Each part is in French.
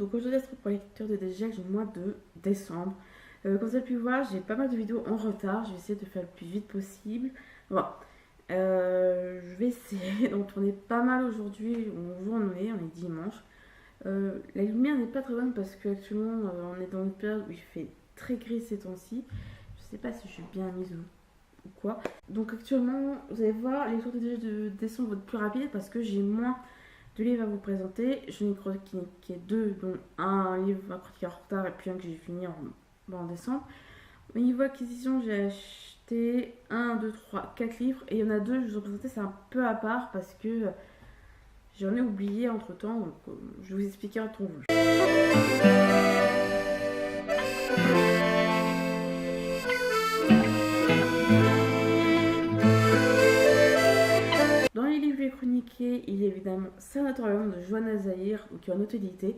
Donc aujourd'hui, c'est pour la lecture de Dégel du mois de décembre. Comme vous avez pu voir, j'ai pas mal de vidéos en retard. Je vais essayer de faire le plus vite possible. Bon, je vais essayer d'en tourner pas mal aujourd'hui. On est dimanche. La lumière n'est pas très bonne parce qu'actuellement, on est dans une période où il fait très gris ces temps-ci. Je sais pas si je suis bien mise ou quoi. Donc actuellement, vous allez voir, les lecture de Dégel de décembre vont être plus rapide parce que j'ai moins deux livres à vous présenter. J'en ai chroniqué deux, dont un livre à chroniquer en retard et puis un que j'ai fini en décembre. Au niveau acquisition, j'ai acheté 1, 2, 3, 4 livres. Et il y en a deux, je vous ai présenté, c'est un peu à part parce que j'en ai oublié entre temps. Donc je vais vous expliquer en temps voulu. Dans les livres que j'ai chroniqués, il y a évidemment Sanatorium de Johanna Zahir, qui est en auto-édité.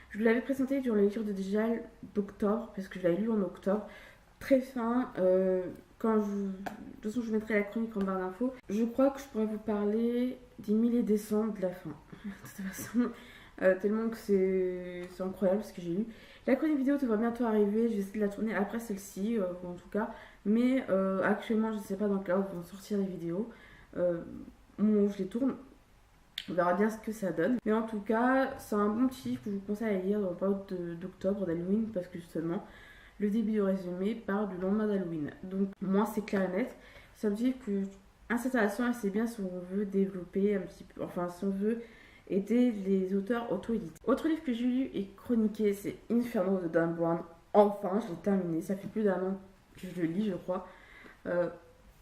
Je vous l'avais présenté durant la lecture de Dégel d'octobre, parce que je l'avais lu en octobre. Très fin. De toute façon, je vous mettrai la chronique en barre d'infos. Je crois que je pourrais vous parler des milliers décembre de la fin. De toute façon, tellement que c'est incroyable ce que j'ai lu. La chronique vidéo devrait bientôt arriver. Je vais essayer de la tourner après celle-ci, ou en tout cas. Mais actuellement, je ne sais pas dans quel ordre vont sortir les vidéos. Au moment où je les tourne, on verra bien ce que ça donne. Mais en tout cas, c'est un bon petit livre que je vous conseille à lire dans le période d'octobre, d'Halloween, parce que justement, le début du résumé parle du lendemain d'Halloween. Donc, moi, c'est clair et net. Ça me dit que un cette relation, c'est bien si on veut développer un petit peu, enfin, si on veut aider les auteurs auto-édités. Autre livre que j'ai lu et chroniqué, c'est Inferno de Dan Brown. Enfin, je l'ai terminé. Ça fait plus d'un an que je le lis, je crois.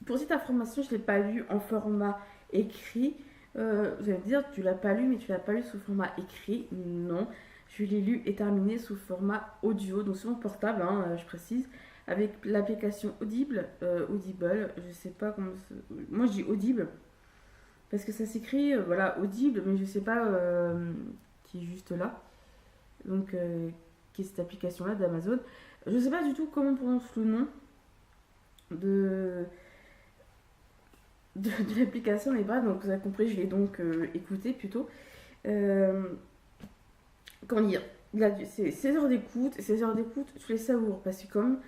Pour cette information, je ne l'ai pas lu en format écrit. Vous allez me dire, tu l'as pas lu, mais tu l'as pas lu sous format écrit. Non, je l'ai lu et terminé sous format audio, donc sur mon portable, je précise, avec l'application Audible, je sais pas comment. Moi je dis Audible parce que ça s'écrit, voilà, Audible, mais je sais pas qui est juste là. Donc, qui est cette application-là d'Amazon. Je sais pas du tout comment on prononce le nom de l'application, mais bref, donc vous avez compris, je l'ai donc écouté plutôt. Comment dire, c'est 16 heures d'écoute, et 16 heures d'écoute, je les savoure parce que comme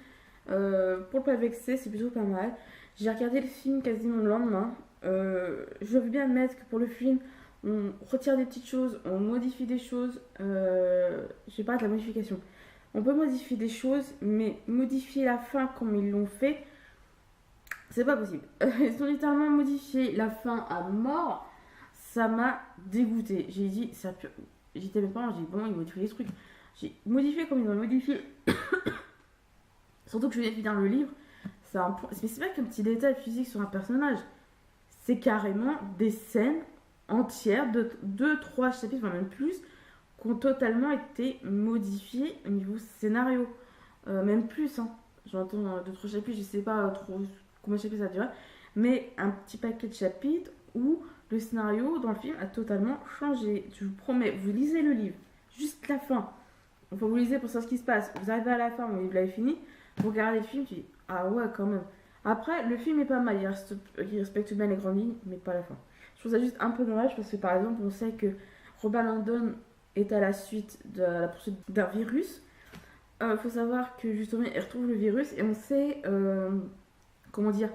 pour le pas vexer, c'est plutôt pas mal. J'ai regardé le film quasiment le lendemain. Je veux bien admettre que pour le film, on retire des petites choses, on modifie des choses. Je parle de la modification. On peut modifier des choses, mais modifier la fin comme ils l'ont fait, c'est pas possible. Ils ont littéralement modifié la fin à mort. Ça m'a dégoûté. J'ai dit, j'étais mes parents, j'ai dit bon, ils modifient les trucs. J'ai modifié comme ils ont modifié. Surtout que je venais de finir le livre. Mais c'est pas qu'un petit détail physique sur un personnage. C'est carrément des scènes entières de 2-3 chapitres, enfin même plus, qui ont totalement été modifiées au niveau scénario. Même plus, hein. J'entends 2-3 chapitres, je sais pas trop combien de chapitres ça durait, mais un petit paquet de chapitres où le scénario dans le film a totalement changé. Je vous promets, vous lisez le livre, juste la fin. Enfin, vous lisez pour savoir ce qui se passe. Vous arrivez à la fin, vous l'avez fini, vous regardez le film, tu dis ah ouais, quand même. Après, le film est pas mal, il respecte bien les grandes lignes, mais pas la fin. Je trouve ça juste un peu dommage parce que par exemple, on sait que Robert Landon est à la suite de la poursuite d'un virus. Faut savoir que justement, il retrouve le virus et on sait. Comment dire,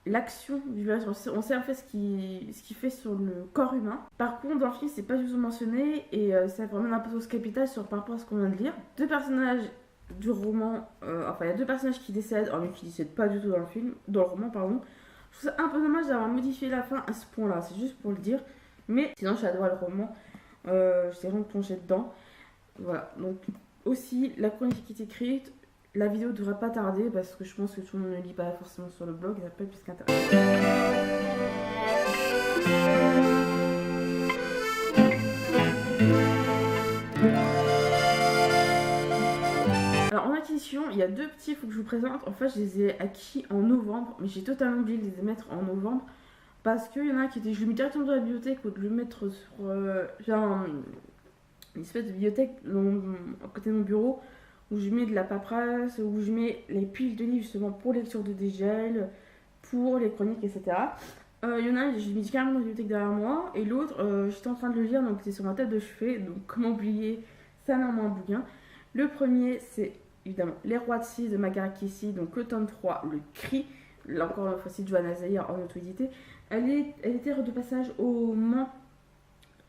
l'action du virus, on sait en fait ce qu'il fait sur le corps humain. Par contre, dans le film, c'est pas du tout mentionné et ça vraiment un peu au capital par rapport à ce qu'on vient de lire. Deux personnages du roman, enfin, il y a deux personnages qui décèdent, mais qui décèdent pas du tout dans le roman, pardon. Je trouve ça un peu dommage d'avoir modifié la fin à ce point-là, c'est juste pour le dire. Mais sinon, j'adore le roman, j'étais vraiment plongée dedans. Voilà, donc aussi, la chronique qui est écrite. La vidéo ne devrait pas tarder parce que je pense que tout le monde ne lit pas forcément sur le blog, il n'y a pas plus qu'intéressant. Alors en acquisition, il y a deux petits, il faut que je vous présente. En fait, je les ai acquis en novembre, mais j'ai totalement oublié de les mettre en novembre parce qu'il y en a qui étaient. Je le mets directement dans la bibliothèque ou de le mettre sur une espèce de bibliothèque à côté de mon bureau, où je mets de la paperasse, où je mets les piles de livres justement pour lecture de Dégel, pour les chroniques, etc. Il y en a un, j'ai mis carrément dans la bibliothèque derrière moi, et l'autre, j'étais en train de le lire, donc c'est sur ma table de chevet, donc comment oublier c'est énormément un bouquin. Le premier, c'est évidemment Les Rois de Scie de Margaret Casey, donc le tome 3, Le Cri, là encore une fois, c'est de Johanna Zahir en auto-édité. Elle était de passage au Mans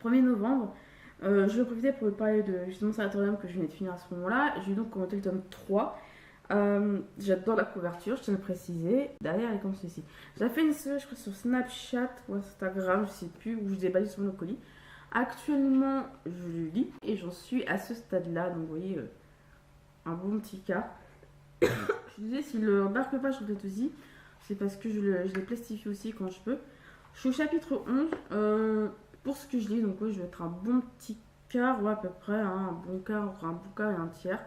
1er novembre. Je vais profiter pour vous parler de justement Sanatorium que je venais de finir à ce moment-là. J'ai donc commenté le tome 3. J'adore la couverture, je tiens à le préciser. Derrière, elle est comme ceci. J'avais fait une série, je crois, sur Snapchat ou Instagram, je sais plus, où je déballais sur mon colis. Actuellement, je le lis et j'en suis à ce stade-là. Donc, vous voyez, un bon petit cas. Je disais, si le embarque pas, je regrette aussi. C'est parce que je les plastifie aussi quand je peux. Je suis au chapitre 11. Pour ce que je lis, donc oui, je vais être un bon petit quart, ouais, à peu près, hein, un bon quart, entre un bon quart et un tiers,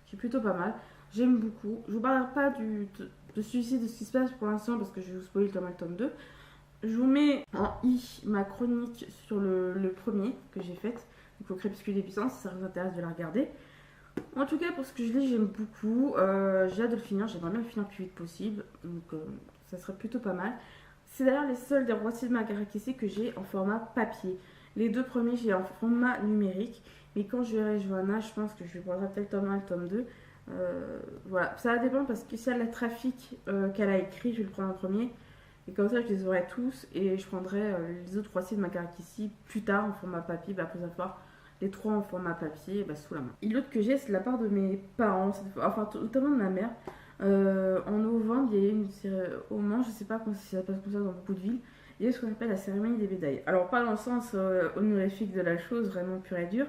qui est plutôt pas mal. J'aime beaucoup. Je vous parlerai pas de celui-ci, de ce qui se passe pour l'instant, parce que je vais vous spoiler le tome 2. Je vous mets en i ma chronique sur le premier que j'ai faite, donc le Crépuscule des puissances, si ça vous intéresse de la regarder. En tout cas, pour ce que je lis, j'aime beaucoup. J'ai hâte de le finir, j'aimerais bien le finir le plus vite possible, donc ça serait plutôt pas mal. C'est d'ailleurs les seuls des Rois de Margaret Casey que j'ai en format papier. Les deux premiers, j'ai en format numérique. Mais quand je verrai Johanna, je pense que je vais prendre peut-être le tome 1 et le tome 2. Voilà, ça va dépendre parce que si elle a le trafic qu'elle a écrit, je vais le prendre en premier. Et comme ça, je les aurai tous. Et je prendrai les autres Rois de Margaret Casey plus tard en format papier, après avoir les trois en format papier sous la main. Et l'autre que j'ai, c'est de la part de mes parents, enfin notamment de ma mère. En novembre, il y a eu une cérémonie au Mans, je sais pas si ça passe comme ça dans beaucoup de villes. Il y a ce qu'on appelle la cérémonie des médailles. Alors, pas dans le sens honorifique de la chose, vraiment pure et dure,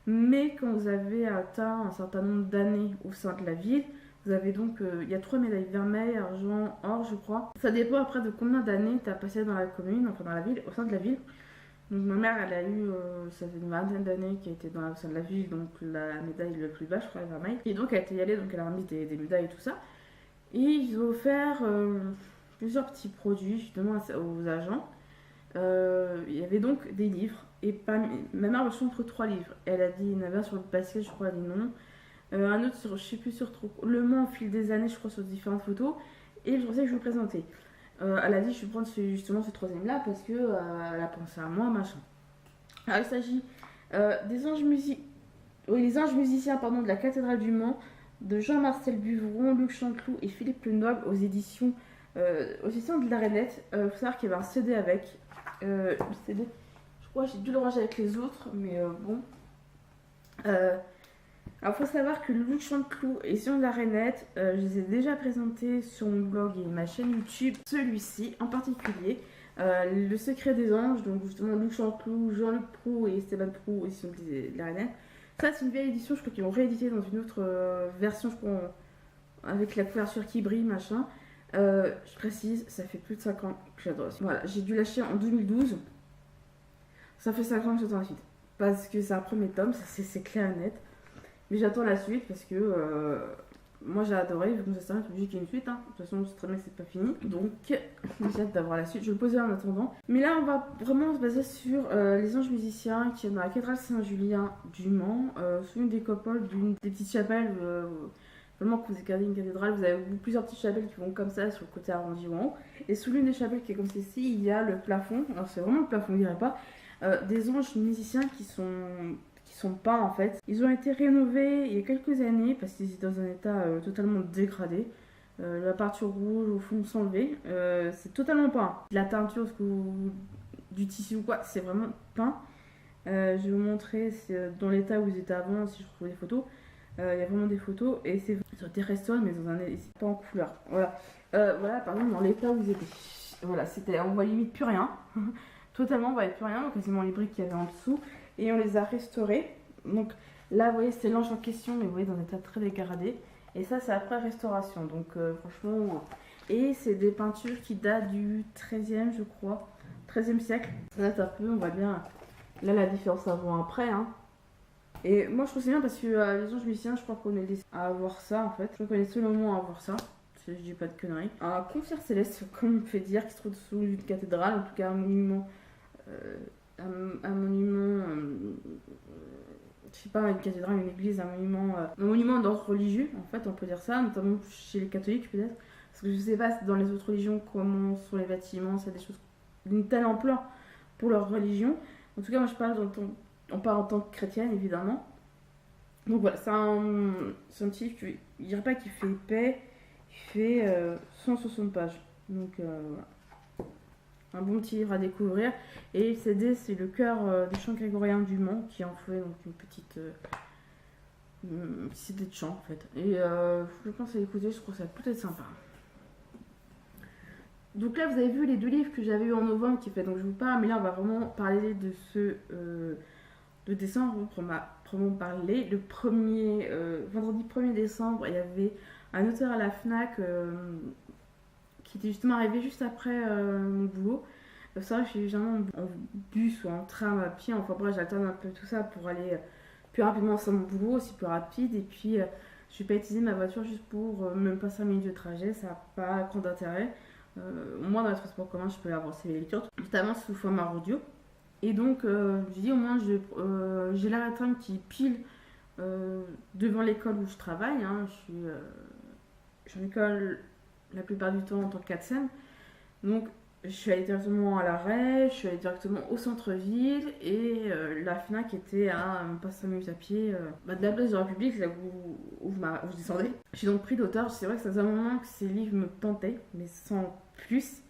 mais quand vous avez atteint un certain nombre d'années au sein de la ville, vous avez donc, il y a 3 médailles, vermeil, argent, or, je crois. Ça dépend après de combien d'années tu as passé dans la commune, enfin dans la ville, au sein de la ville. Donc ma mère, elle a eu, ça fait une vingtaine d'années qu'elle était au sein de la ville, donc la médaille le plus bas, je crois, le vermeil. Et donc elle était y allée, donc elle a remis des médailles et tout ça. Et ils ont offert plusieurs petits produits justement aux agents. Il y avait donc des livres. Et ma mère m'a choisi entre 3 livres. Elle a dit, il y en avait un sur le basket, je crois, elle a dit non. Un autre sur, je sais plus, sur Le Mans au fil des années, je crois, sur différentes photos. Et le conseil que je vous présentais. Elle a dit, je vais prendre justement ce troisième-là parce que elle a pensé à moi, machin. Alors, il s'agit des anges les anges musiciens pardon, de la cathédrale du Mans, de Jean-Marcel Buvron, Luc Chanclou et Philippe Lenoble aux éditions de la Rainette. Il faut savoir qu'il y avait un CD avec. Le CD, je crois que j'ai dû le ranger avec les autres, mais bon. Alors, il faut savoir que Luc Chanclou et Sion de la Rainette, je les ai déjà présentés sur mon blog et ma chaîne YouTube. Celui-ci en particulier, Le Secret des Anges, donc justement Luc Chanclou, Jean-Luc Proulx et Stéphane Proulx et Sion de la Rainette. Ça, c'est une vieille édition, je crois qu'ils l'ont réédité dans une autre version, je crois, avec la couverture qui brille, machin. Je précise, ça fait plus de 5 ans que j'adore. Voilà, j'ai dû lâcher en 2012. Ça fait 5 ans que j'attends la suite. Parce que c'est un premier tome, ça c'est clair et net. Mais j'attends la suite parce que moi j'ai adoré, vu que ça s'arrête, obligé qu'il y ait une suite. Hein. De toute façon, c'est très bien que c'est pas fini. Donc, j'ai hâte d'avoir la suite. Je vais le poser en attendant. Mais là, on va vraiment se baser sur les anges musiciens qui sont dans la cathédrale Saint-Julien du Mans, sous une des copoles d'une des petites chapelles. Vraiment, quand vous regardez une cathédrale, vous avez plusieurs petites chapelles qui vont comme ça sur le côté arrondi ou en haut. Et sous l'une des chapelles qui est comme ceci, il y a le plafond. Alors, c'est vraiment le plafond, je dirais pas. Des anges musiciens qui sont peints en fait. Ils ont été rénovés il y a quelques années parce qu'ils étaient dans un état totalement dégradé. La peinture rouge au fond sans lever, c'est totalement peint. La teinture, du tissu ou quoi, c'est vraiment peint. Je vais vous montrer dans l'état où ils étaient avant, si je retrouve des photos. Il y a vraiment des photos et c'est sur des restaurants mais dans c'est pas en couleur. Voilà. Voilà, par exemple dans l'état où ils étaient. Voilà, on voit limite plus rien. Totalement, on voyait plus rien, quasiment les briques qu'il y avait en dessous. Et on les a restaurés. Donc là, vous voyez, c'est l'ange en question, mais vous voyez, dans un état très dégradé. Et ça, c'est après restauration. Donc franchement. Et c'est des peintures qui datent du 13e, je crois. 13e siècle. Ça date un peu, on voit bien. Là, la différence avant-après. Hein. Et moi, je trouve c'est bien parce que les anges musiciens, je crois qu'on est les à avoir ça en fait. Je crois qu'on est seul au monde à avoir ça. Si je dis pas de conneries. Un concert céleste, comme on peut dire, qui se trouve sous une cathédrale, en tout cas un monument. Un monument, je sais pas, une cathédrale, une église, un monument d'ordre religieux, en fait, on peut dire ça, notamment chez les catholiques peut-être, parce que je sais pas dans les autres religions comment sont les bâtiments, c'est des choses d'une telle ampleur pour leur religion. En tout cas, moi je parle on parle en tant que chrétienne évidemment. Donc voilà, c'est un petit livre, je dirais pas qu'il fait épais, il fait 160 pages. Donc voilà, un bon petit livre à découvrir. Et CD, c'est le chœur des chants grégoriens du Mans qui en fait donc une petite CD de chant en fait. Et je pense à l'écouter, je trouve ça peut-être sympa. Donc là, vous avez vu les 2 livres que j'avais eu en novembre qui fait donc je vous parle, mais là on va vraiment parler de ceux de décembre proprement parler. Le premier vendredi 1er décembre, il y avait un auteur à la Fnac qui était justement arrivé juste après mon boulot. Ça, je suis généralement en bus ou en train à pied, enfin bref, j'alterne un peu tout ça pour aller plus rapidement sur mon boulot, aussi plus rapide. Et puis, je vais pas utiliser ma voiture juste pour même pas 5 minutes de trajet, ça n'a pas grand intérêt. Au moins dans les transports communs, je peux avancer les lectures, notamment sous format audio. Et donc, je dis au moins, j'ai la rétine qui pile devant l'école où je travaille. Hein. Je suis en école la plupart du temps en tant qu'ATSEM. Donc, je suis allée directement à l'arrêt, je suis allée directement au centre-ville et la Fnac était à pas 5 minutes à pied de la place de la République, là où je descendais. J'ai donc pris d'auteur, c'est vrai que ça faisait un moment que ces livres me tentaient, mais sans plus.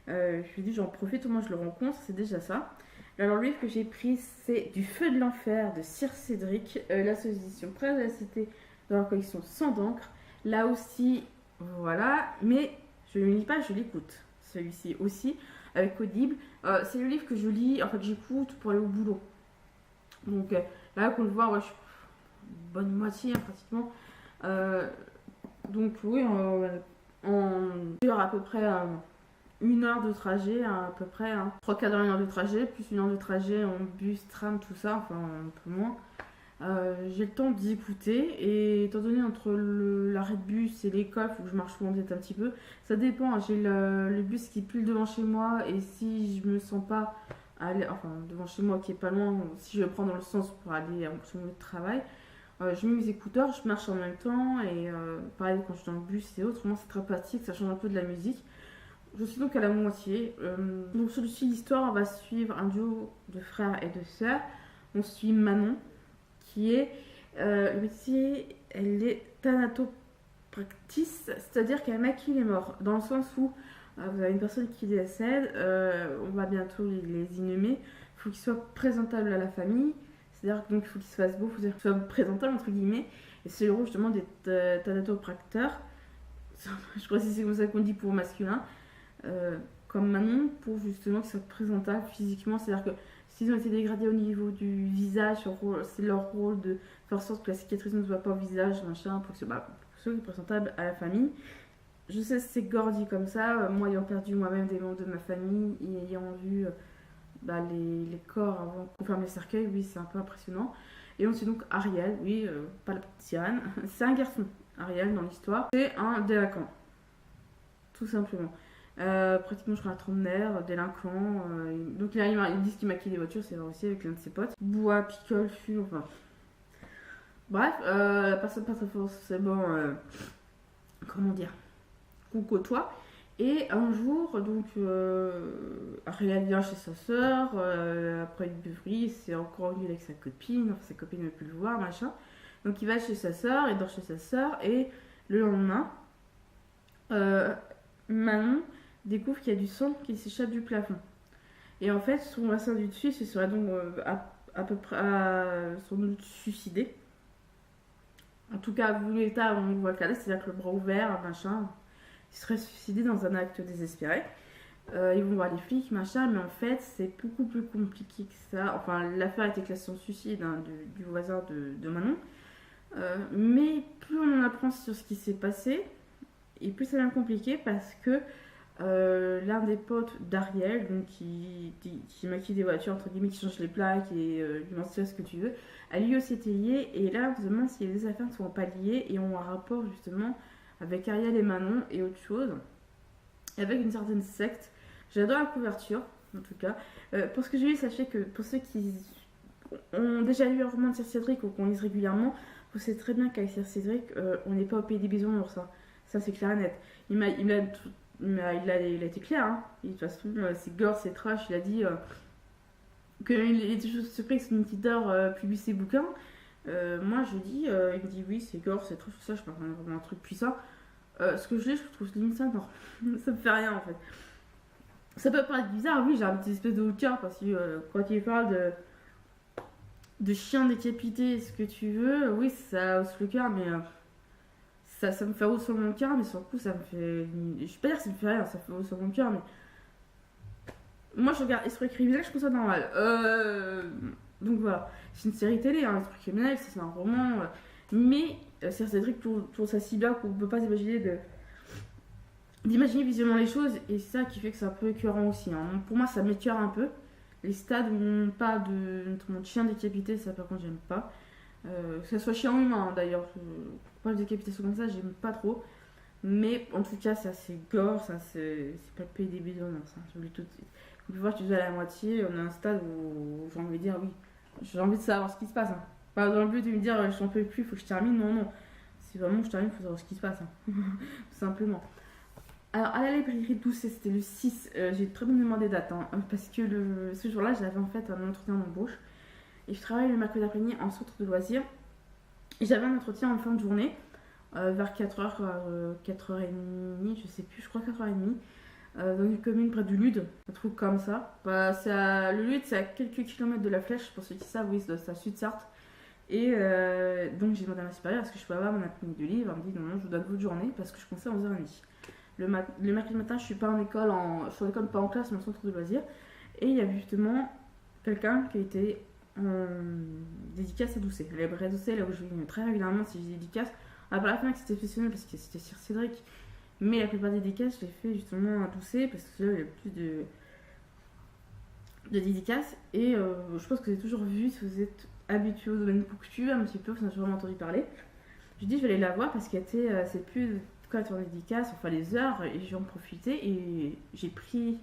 Je me suis dit j'en profite, au moins je le rencontre, c'est déjà ça. Alors le livre que j'ai pris c'est Du feu de l'enfer de Sir Cédric, l'association Presse de la Cité dans la collection Sang d'encre. Là aussi, voilà, mais je ne le lis pas, je l'écoute. Celui-ci aussi, avec Audible. C'est le livre que je lis, en fait j'écoute pour aller au boulot. Donc là, qu'on le voit, ouais, je suis bonne moitié hein, pratiquement. Donc oui, à peu près 1 heure de trajet, à peu près 3/4 d'heure, 1 heure de trajet, plus 1 heure de trajet en bus, tram, tout ça, enfin un peu moins. J'ai le temps d'écouter et étant donné entre l'arrêt de bus et l'école, il faut que je marche souvent peut-être un petit peu. Ça dépend, hein. J'ai le bus qui pile devant chez moi et si je me sens pas aller, enfin devant chez moi qui est pas loin, si je le prends dans le sens pour aller sur mon lieu de travail, je mets mes écouteurs, je marche en même temps et pareil quand je suis dans le bus et autres, moi c'est très pratique, ça change un peu de la musique. Je suis donc à la moitié. Donc celui-ci, l'histoire va suivre un duo de frères et de sœurs. On suit Manon qui est le métier, elle est thanatopractice, c'est-à-dire qu'un mec qui est mort, dans le sens où vous avez une personne qui décède, on va bientôt les inhumer, il faut qu'il soit présentable à la famille, c'est-à-dire qu'il faut qu'il se fasse beau, il faut qu'il soit présentable entre guillemets, et c'est le rôle justement des thanatopracteurs, je crois que c'est comme ça qu'on dit pour masculin, comme Manon, pour justement qu'ils soient présentables physiquement, c'est-à-dire que s'ils ont été dégradés au niveau du visage, c'est leur rôle de faire en sorte que la cicatrice ne se voit pas au visage, machin, pour que ce soit présentable à la famille. Je sais que c'est gore dit comme ça, moi ayant perdu moi-même des membres de ma famille et ayant vu les corps avant qu'on ferme les cercueils, oui c'est un peu impressionnant. Et ensuite donc Ariel, oui, pas la petite sirène, c'est un garçon, Ariel dans l'histoire, c'est un délinquant, tout simplement. Pratiquement je crois un trentenaire, délinquant, donc ils disent qu'il maquille des voitures, c'est vrai aussi avec l'un de ses potes, bois, picole, fume, enfin bref, la personne pas très forcément comment dire qu'on côtoie. Et un jour donc Ariel vient chez sa sœur, après une beuverie, c'est encore une avec sa copine, enfin sa copine ne veut plus le voir, machin, donc il va chez sa sœur, il dort chez sa sœur et le lendemain Manon découvre qu'il y a du sang qui s'échappe du plafond. Et en fait, son incendie dessus, ce serait donc à peu près sans doute suicidé. En tout cas, vu l'état où on voit le cadavre, c'est-à-dire que le bras ouvert, machin, il serait suicidé dans un acte désespéré. Ils vont voir les flics, machin, mais en fait, c'est beaucoup plus compliqué que ça. Enfin, l'affaire a été classée en suicide du voisin de Manon. Mais plus on en apprend sur ce qui s'est passé, et plus ça devient compliqué parce que l'un des potes d'Ariel, donc qui maquille des voitures, entre guillemets, qui change les plaques et lui mentionne ce que tu veux, a lui aussi été lié. Et là, on se demande si les affaires ne sont pas liées et ont un rapport justement avec Ariel et Manon et autre chose, avec une certaine secte. J'adore la couverture, en tout cas. Pour ce que j'ai lu, sachez que pour ceux qui ont déjà lu un roman de Sir Cédric ou qu'on lise régulièrement, vous savez très bien qu'avec Sir Cédric, on n'est pas au pays des bisounours, ça. Ça, c'est clair et net. Il a été clair, hein. De toute façon, c'est gore, c'est trash. Il a dit qu'il était toujours surpris que son éditeur publie ses bouquins. Moi je dis, il me dit oui, c'est gore, c'est trop ça, je parle vraiment un truc puissant. Ce que je lis, je trouve limite ça, non. Ça me fait rien en fait. Ça peut paraître bizarre, oui, j'ai un petit espèce de haut de cœur parce que quand il parle de chiens décapités, ce que tu veux, oui, ça hausse le cœur, mais ça me fait hausser mon cœur, mais sur le coup, ça me fait. Je vais pas dire que ça me fait rien, ça fait hausser mon cœur, mais. Moi, je regarde Esprit criminel, je trouve ça normal. Donc voilà, c'est une série télé, hein, Esprit criminel, c'est un roman, mais c'est des trucs pour ça si bien qu'on peut pas s'imaginer d'imaginer visuellement les choses, et c'est ça qui fait que c'est un peu écœurant aussi. Hein. Pour moi, ça m'écœure un peu. Les stades où on parle notamment de chien décapité, ça par contre, j'aime pas. Que ce soit chien ou humain, hein, d'ailleurs. Pas de décapitation comme ça, j'aime pas trop. Mais en tout cas, c'est assez gore, ça c'est pas le pays des bisounours. Hein. Comme tu peux voir, tu es à la moitié, on a un stade où j'ai envie de dire oui, j'ai envie de savoir ce qui se passe. Hein. Pas dans le but de me dire j'en peux plus, faut que je termine. Non, non. Si vraiment je termine, il faut savoir ce qui se passe. Hein. Tout simplement. Alors, à la librairie Doucet, c'était le 6. J'ai une très bonne mémoire des dates. Hein, parce que ce jour-là, j'avais en fait un entretien d'embauche. Et je travaille le mercredi après-midi en centre de loisirs. Et j'avais un entretien en fin de journée, vers 4h, 4h30, je sais plus, je crois 4h30, dans une commune près du Lude, un truc comme ça. Bah, le Lude, c'est à quelques kilomètres de la Flèche, pour ceux qui savent, oui, c'est à Sud-Sarthe. Et donc j'ai demandé à ma supérieure, est-ce que je peux avoir mon après-midi de livre? Elle me dit non, non, je vous donne votre journée, parce que je commençais à 11h30. Le mercredi matin, je suis pas en école, je suis en école pas en classe, mais en centre de loisirs. Et il y avait justement quelqu'un qui était en dédicace à Doucet. La librairie Doucet, là où je vais très régulièrement si j'ai des dédicaces. Après la fin, c'était exceptionnel parce que c'était sur Cédric. Mais la plupart des dédicaces, je les fais justement à Doucet parce que là, il y a plus de dédicaces. Et je pense que vous avez toujours vu, si vous êtes habitué au domaine Pouctu, un petit peu, vous en avez vraiment entendu parler. Je dis, je vais aller la voir parce qu'elle était, c'est plus quand elle était en dédicace, enfin les heures, et j'ai en profité et j'ai pris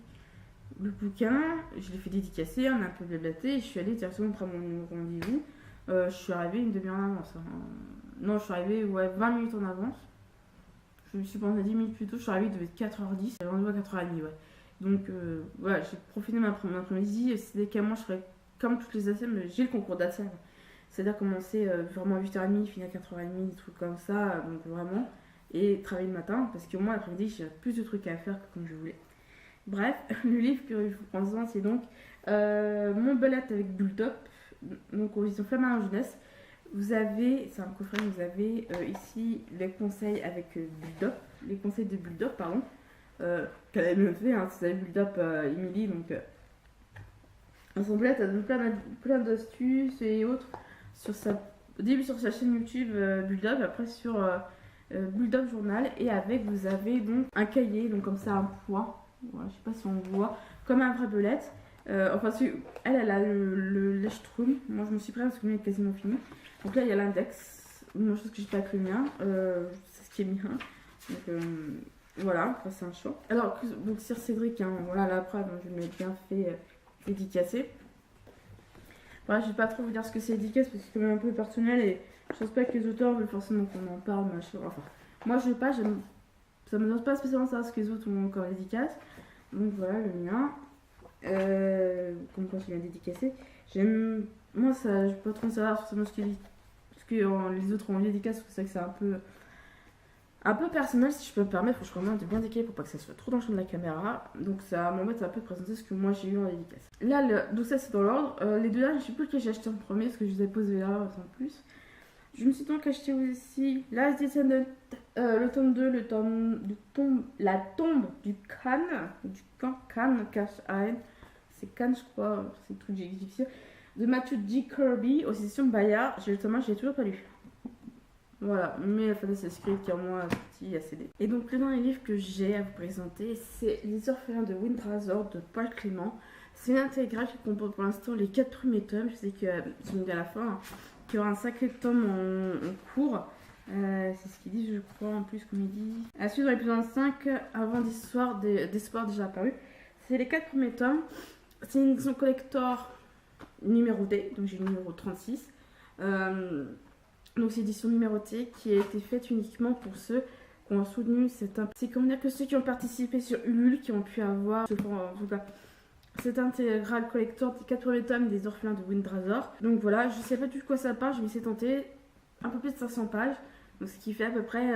le bouquin, je l'ai fait dédicacer, on a un peu blablaté et je suis allée directement prendre mon rendez-vous. Je suis arrivée une demi-heure en avance. Hein. Non, je suis arrivée 20 minutes en avance. Je me suis pensée 10 minutes plus tôt, je suis arrivée, il devait être 4h10, j'avais rendez-vous à 4h30, ouais. Donc voilà, j'ai profité de mon après-midi, c'est qu'à moi je ferais comme toutes les ASM, j'ai le concours d'ASM. C'est-à-dire commencer vraiment à 8h30, finir à 4h30, des trucs comme ça, donc vraiment. Et travailler le matin, parce qu'au moins l'après-midi, j'ai plus de trucs à faire que comme je voulais. Bref, le livre que je vous présente, c'est donc Mon belette avec Bulldog, donc aux éditions Flammarion Jeunesse. Vous avez, c'est un coffret, vous avez ici les conseils avec Bulldog, les conseils de Bulldog, pardon, qu'elle a même fait, hein, c'est Bulldog Emily, donc son belette a donné plein d'astuces et autres, au début sur sa chaîne YouTube Bulldog, après sur Bulldog Journal, et avec vous avez donc un cahier, donc comme ça un point. Voilà, je sais pas si on voit, comme un vrai belette. Enfin, elle a le Lechtroom. Moi, je me suis pris parce que le mien est quasiment fini. Donc là, il y a l'index. Une chose que j'ai pas avec le mien. C'est ce qui est bien. Donc voilà, après, c'est un choix. Alors, donc, Sir Cédric, hein, voilà, la preuve, je me l'ai bien fait dédicacer. Voilà, je vais pas trop vous dire ce que c'est dédicace parce que c'est quand même un peu personnel et je pense pas que les auteurs veulent forcément qu'on en parle, machin. Enfin, moi, je vais pas, ça me donne pas spécialement savoir ce que les autres ont encore dédicace. Donc voilà le mien. Comme quand je viens dédicacé. Moi, ça, je peux pas trop savoir forcément ce que les autres ont dédicace parce que c'est vrai que c'est un peu personnel si je peux me permettre. Faut que je remonte de bien décaler pour pas que ça soit trop dans le champ de la caméra. Donc ça m'embête un peu de présenter ce que moi j'ai eu en dédicace. Là, donc ça c'est dans l'ordre. Les deux là, je sais plus lequel j'ai acheté en premier parce que je les ai posés là en plus. Je me suis donc acheté aussi Last Descendant, le tome 2, la tombe du Khan, K-H-A-N, c'est Khan je crois, c'est tout difficile, de Matthew G. Kirby, aux éditions Bayard. J'ai le tome 1, je l'ai toujours pas lu. Voilà, mais la Fantasy Script qui est en moi sorti à CD. Et donc le dernier livre que j'ai à vous présenter, c'est Les Orphelins de Windrathor de Paul Clément. C'est une intégrale qui comporte pour l'instant les 4 premiers tomes, je sais que c'est à la fin. Hein. Il y aura un sacré tome en cours. C'est ce qu'il dit, je crois, en plus, comme il dit. À suivre dans l'épisode 5, avant d'espoir déjà apparu. C'est les 4 premiers tomes. C'est une édition collector numérotée, donc j'ai le numéro 36. Donc c'est une édition numérotée qui a été faite uniquement pour ceux qui ont soutenu c'est comment dire que ceux qui ont participé sur Ulule, qui ont pu avoir, en tout cas, cet intégral collector des 4 premiers tomes des Orphelins de Windrathor. Donc voilà, je sais pas du tout de quoi ça part, je vais essayer de tenter un peu plus de 500 pages, donc ce qui fait à peu près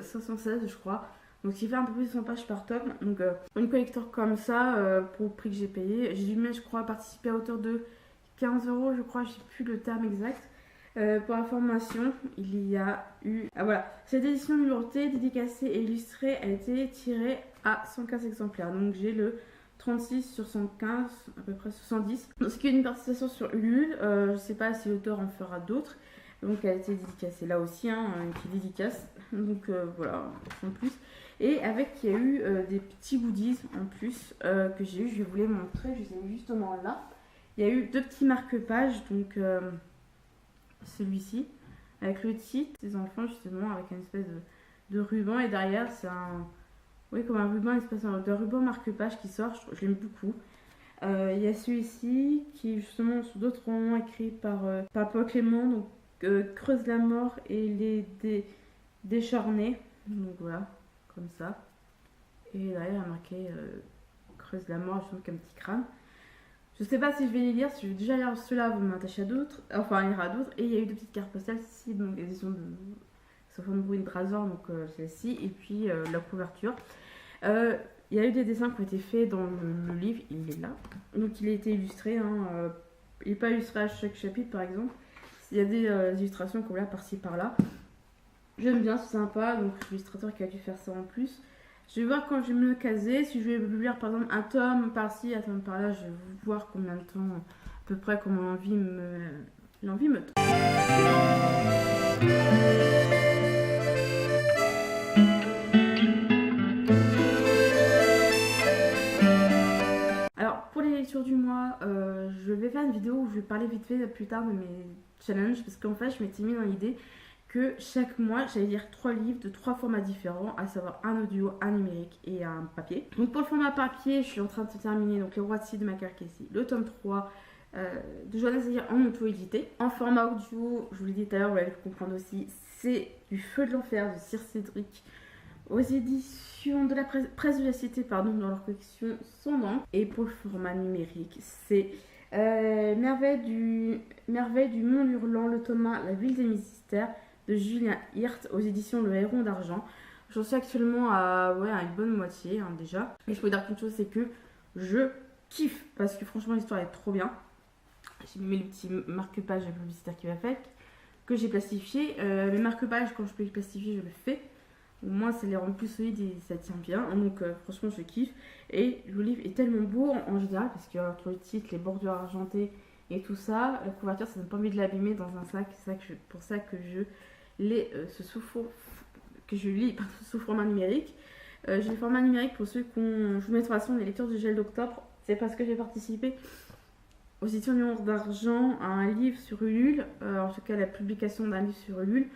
516 je crois. Donc ce qui fait un peu plus de 100 pages par tome. Donc une collector comme ça, pour le prix que j'ai payé, j'ai dû mettre je crois participer à hauteur de 15 euros je crois, je sais plus le terme exact. Pour information, il y a eu... Ah voilà, cette édition numérotée, dédicacée et illustrée a été tirée à 115 exemplaires. Donc j'ai le 36 sur 115, à peu près 70. Donc ce qui est une participation sur Ulule, je ne sais pas si l'auteur en fera d'autres. Donc elle a été dédicacée là aussi, hein, qui dédicace. Donc voilà, en plus. Et avec, il y a eu des petits goodies en plus que j'ai eu, je vais vous les montrer, je les ai mis justement là. Il y a eu 2 petits marque-pages, donc... celui-ci avec le titre des enfants justement avec une espèce de ruban et derrière c'est un comme un ruban, une espèce de ruban marque-page qui sort, je l'aime beaucoup. Il y a celui-ci qui est justement sur d'autres romans écrits par Paul Clément, donc Creuse la mort et les décharnés, donc voilà comme ça, et derrière il y a marqué Creuse la mort justement avec un petit crâne. Je sais pas si je vais les lire, si je vais déjà lire ceux-là, vous m'attachez à d'autres, enfin lire à d'autres. Et il y a eu 2 petites cartes postales ici, donc l'édition de Sophan de Windrathor, donc celle-ci, et puis la couverture. Il y a eu des dessins qui ont été faits dans le livre, il est là. Donc il a été illustré, hein, il n'est pas illustré à chaque chapitre par exemple. Il y a des illustrations comme là, par-ci, par-là. J'aime bien, c'est sympa, donc l'illustrateur qui a dû faire ça en plus. Je vais voir quand je vais me le caser. Si je vais lire par exemple un tome par-ci, un tome par-là, je vais voir combien de temps, à peu près, comment l'envie me tend. Alors, pour les lectures du mois, je vais faire une vidéo où je vais parler vite fait plus tard de mes challenges, parce qu'en fait, je m'étais mis dans l'idée que chaque mois, j'allais lire 3 livres de 3 formats différents, à savoir un audio, un numérique et un papier. Donc pour le format papier, je suis en train de terminer donc Les Rois de Scie de Macar Casey, le tome 3 de Johanna Zahir en auto-édité. En format audio, je vous l'ai dit tout à l'heure, vous l'avez pu comprendre aussi, c'est Du Feu de l'Enfer de Sir Cédric aux éditions de la presse de la Cité, pardon, dans leur collection Son nom. Et pour le format numérique, c'est Merveille du Monde Hurlant, le tome 1, La Ville des Mystères de Julien Hirt aux éditions Le Héron d'Argent. J'en suis actuellement à une bonne moitié hein, déjà. Et je peux dire qu'une chose, c'est que je kiffe parce que franchement l'histoire est trop bien. J'ai mis le petit marque-page publicitaire qui va avec, que j'ai plastifié. Les marque-pages, quand je peux les plastifier, je le fais. Au moins, ça les rend plus solides et ça tient bien. Donc, franchement, je kiffe. Et le livre est tellement beau en général, parce que entre le titre, les bordures argentées et tout ça, la couverture, ça donne pas envie de l'abîmer dans un sac. C'est pour ça que je lis sous format numérique. J'ai le format numérique pour ceux je vous mets de toute façon les lectures du gel d'octobre. C'est parce que j'ai participé aux éditions du Monde d'Argent à un livre sur Ulule, en tout cas la publication d'un livre sur Ulule.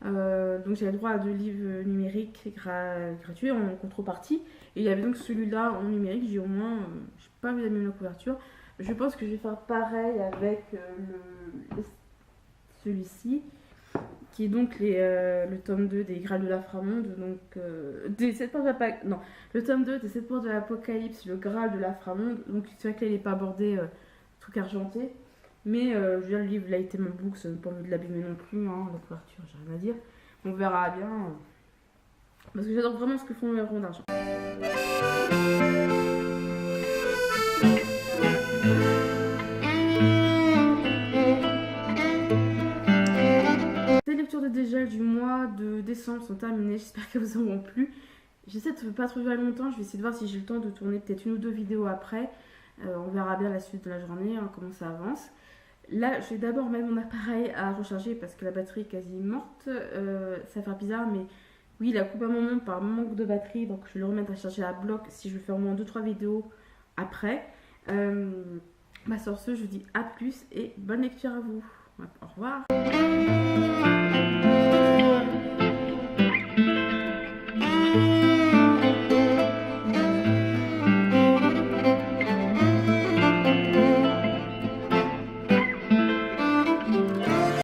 Donc j'ai le droit à 2 livres numériques gratuits en contrepartie. Et il y avait donc celui-là en numérique. J'ai au moins, j'ai pas vu la même couverture. Je pense que je vais faire pareil avec celui-ci, qui est donc le tome 2 des Grâles de l'Inframonde, donc des 7 portes de non, le tome 2 des 7 portes de l'Apocalypse, le Graal de l'Inframonde. Donc c'est vrai qu'il n'est pas abordé truc argenté, mais je veux dire, le livre là a été mon book, ça n'a pas envie de l'abîmer non plus, hein, la couverture, j'ai rien à dire. On verra bien, parce que j'adore vraiment ce que font les Ronds d'Argent. Les lectures de dégel du mois de décembre sont terminées, j'espère qu'elles vous auront plu. J'essaie de ne pas trop durer longtemps, je vais essayer de voir si j'ai le temps de tourner peut-être 1 ou 2 vidéos après. On verra bien la suite de la journée, hein, comment ça avance. Là, je vais d'abord mettre mon appareil à recharger parce que la batterie est quasi morte. Ça va faire bizarre, mais oui, il a coupé un moment par manque de batterie, donc je vais le remettre à charger à bloc si je veux faire au moins 2-3 vidéos après. Sur ce, je vous dis à plus et bonne lecture à vous. Au revoir.